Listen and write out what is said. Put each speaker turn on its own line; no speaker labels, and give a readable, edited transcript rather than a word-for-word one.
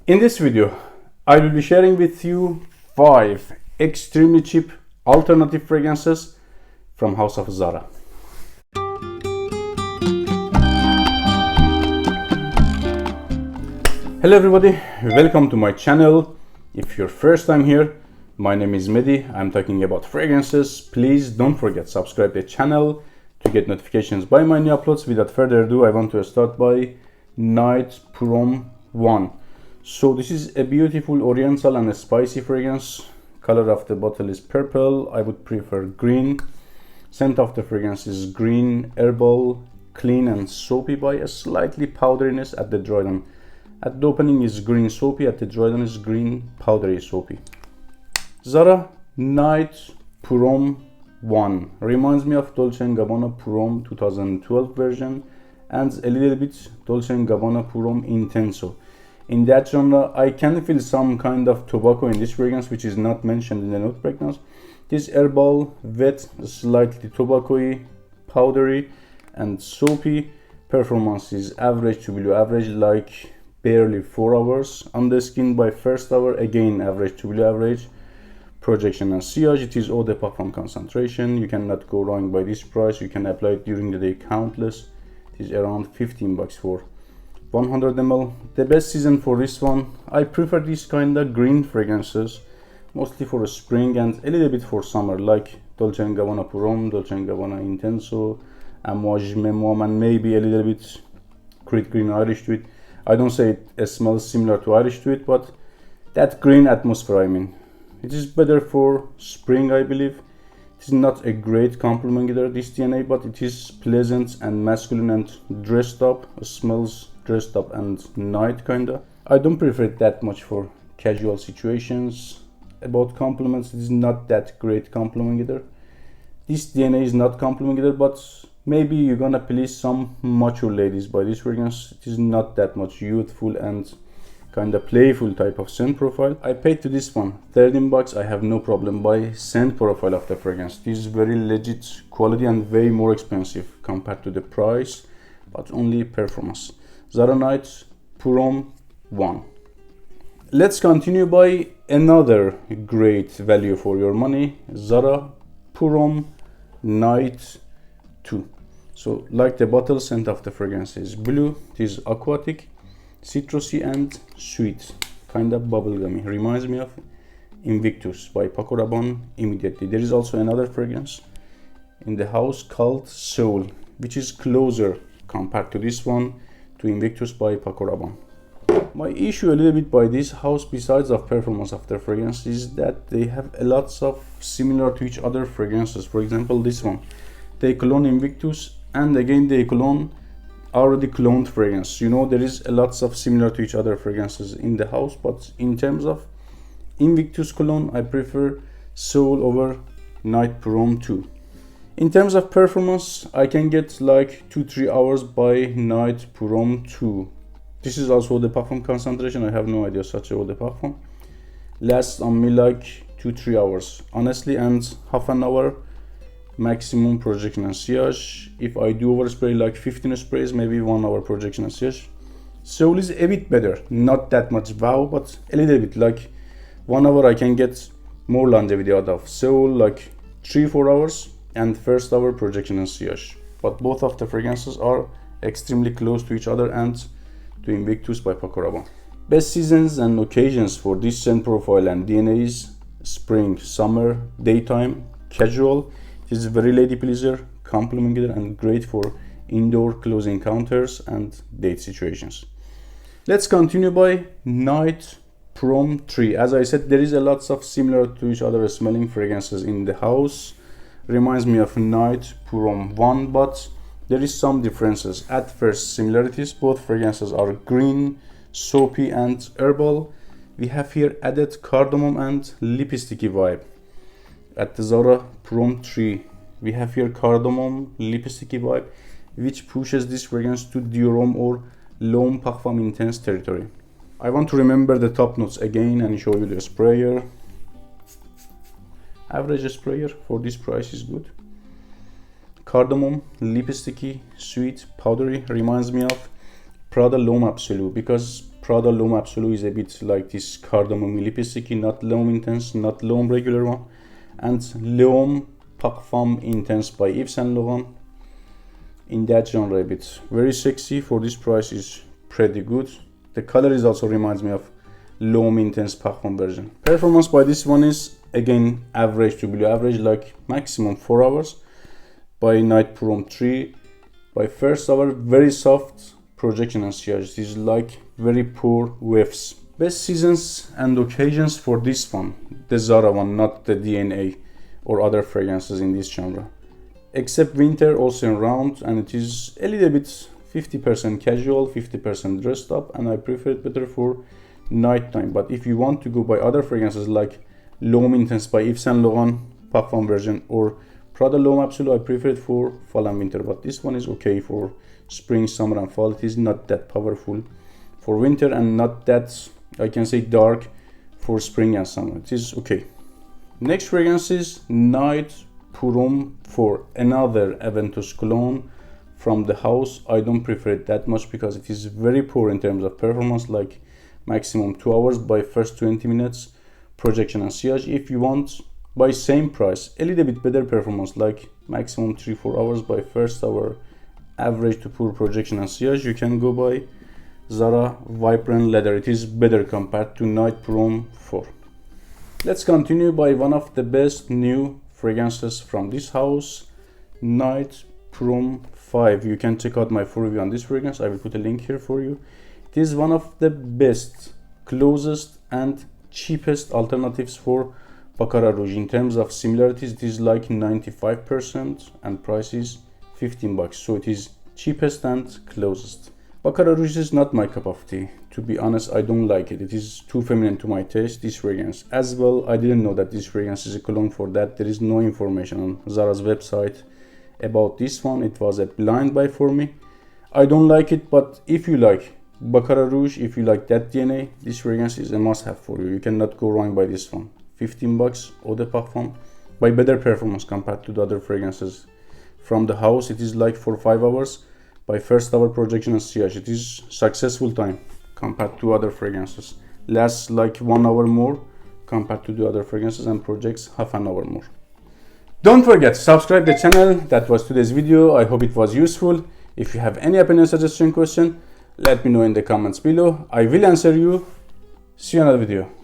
In this video, I will be sharing with you 5 extremely cheap alternative fragrances from House of Zara. Hello everybody, welcome to my channel. If you're first time here, my name is Mehdi. I'm talking about fragrances. Please don't forget subscribe the channel to get notifications by my new uploads. Without further ado, I want to start by Night Perfume 1. So this is a beautiful oriental and a spicy fragrance. Color of the bottle is purple. I would prefer green. Scent of the fragrance is green, herbal, clean and soapy by a slightly powderiness at the dry down. At the opening is green soapy, at the dry down is green powdery soapy. Zara Night Perfume 1 reminds me of Dolce & Gabbana Perfume 2012 version and a little bit Dolce & Gabbana Perfume Intenso. In that genre, I can feel some kind of tobacco in this fragrance, which is not mentioned in the note breakdowns. This herbal, wet, slightly tobacco-y, powdery, and soapy. Performance is average to below average, like barely 4 hours. On the skin by first hour, again average to below average. Projection and sillage, it is eau de parfum concentration. You cannot go wrong by this price. You can apply it during the day countless. It is around 15 bucks for 100 ml. The best season for this one, I prefer these kind of green fragrances mostly for spring and a little bit for summer, like Dolce & Gabbana Perfume, Dolce & Gabbana Intenso, Amouage Memoam, and maybe a little bit Creed Green Irish Tweed. I don't say it smells similar to Irish Tweed, but that green atmosphere, I mean. It is better for spring, I believe. It is not a great compliment either, this DNA, but it is pleasant and masculine and dressed up. It smells dressed up and night kinda. I don't prefer it that much for casual situations. About compliments, it is not that great compliment either. This DNA is not compliment either, but maybe you're gonna please some mature ladies by this fragrance. It is not that much youthful and kinda playful type of scent profile. I paid to this one 13 bucks. I have no problem by scent profile of the fragrance. This is very legit quality and way more expensive compared to the price, but only performance. Zara Night Perfume 1. Let's continue by another great value for your money, Zara Perfume Night 2. So like the bottle, scent of the fragrance is blue. It is aquatic, citrusy and sweet, kind of bubblegummy. Reminds me of Invictus by Paco Rabanne immediately. There is also another fragrance in the house called Seoul, which is closer compared to this one, to Invictus by Paco Rabanne. My issue a little bit by this house, besides of performance of their fragrance, is that they have a lots of similar to each other fragrances. For example, this one, they Cologne Invictus, and again they Cologne already cloned fragrance. You know, there is a lots of similar to each other fragrances in the house, but in terms of Invictus Cologne, I prefer Seoul over Night Perfume 2. In terms of performance, I can get like 2-3 hours by Night Perfume 2. This is also the parfum concentration. I have no idea such a eau de parfum. Lasts on me like 2-3 hours, honestly, and half an hour maximum projection and sillage. If I do overspray like 15 sprays, maybe 1 hour projection and sillage. Seoul is a bit better, not that much wow, but a little bit, like 1 hour I can get more longevity out of Seoul, like 3-4 hours and first hour projection and sillage. But both of the fragrances are extremely close to each other and to Invictus by Paco Rabanne. Best seasons and occasions for this scent profile and DNA is spring, summer, daytime, casual. It is very lady pleaser, compliment getter, and great for indoor close encounters and date situations. Let's continue by Night Perfume 3. As I said, there is a lots of similar to each other smelling fragrances in the house. Reminds me of Night Perfume 1, but there is some differences. At first similarities, both fragrances are green, soapy and herbal. We have here added cardamom and lipsticky vibe. At the Zara Perfume 3, we have here cardamom, lipsticky vibe, which pushes this fragrance to Dior or L'Homme Parfum Intense territory. I want to remember the top notes again and show you the sprayer. Average sprayer for this price is good. Cardamom, lipsticky, sweet, powdery, reminds me of Prada L'Homme Absolu, because Prada L'Homme Absolu is a bit like this cardamom lipstick, not L'Homme Intense, not L'Homme regular one. And L'Homme Parfum Intense by Yves Saint Laurent, in that genre a bit. Very sexy, for this price is pretty good. The color is also reminds me of L'Homme Intense Parfum version. Performance by this one is again average to below average, like maximum 4 hours. By Night Pour 3, by first hour very soft projection and sillage. It is like very poor whiffs. Best seasons and occasions for this one, the Zara one, not the DNA or other fragrances in this genre. Except winter, also in round, and it is a little bit 50% casual, 50% dressed up, and I prefer it better for nighttime. But if you want to go by other fragrances like L'Homme Intense by Yves Saint Laurent Parfum version or Prada L'Homme Absolu, I prefer it for fall and winter, but this one is okay for spring, summer and fall. It is not that powerful for winter and not that, I can say, dark for spring and summer. It is okay. Next fragrance is Night Pour for another Aventus cologne from the house. I don't prefer it that much because it is very poor in terms of performance, like maximum 2 hours by first 20 minutes projection and sillage. If you want by same price a little bit better performance, like maximum 3-4 hours by first hour average to poor projection and sillage, you can go by Zara Vibrant Leather. It is better compared to Night Pour 4. Let's continue by one of the best new fragrances from this house, Night Pour 5. You can check out my full review on this fragrance. I will put a link here for you. It is one of the best, closest and cheapest alternatives for baccarat rouge. In terms of similarities, it is like 95% and price is 15 bucks. So it is cheapest and closest. Baccarat rouge is not my cup of tea. To be honest, I don't like it. It is too feminine to my taste, this fragrance. As well, I didn't know that this fragrance is a cologne for that. There is no information on Zara's website about this one. It was a blind buy for me. I don't like it, but if you like baccarat rouge, if you like that DNA, this fragrance is a must-have for you. You cannot go wrong by this one. 15 bucks eau de parfum by better performance compared to the other fragrances from the house. It is like for 5 hours by first hour projection and sillage. It is successful time compared to other fragrances. Lasts like 1 hour more compared to the other fragrances and projects half an hour more. Don't forget to subscribe the channel. That was today's video. I hope it was useful. If you have any opinion, suggestion, question, let me know in the comments below. I will answer you. See you in another video.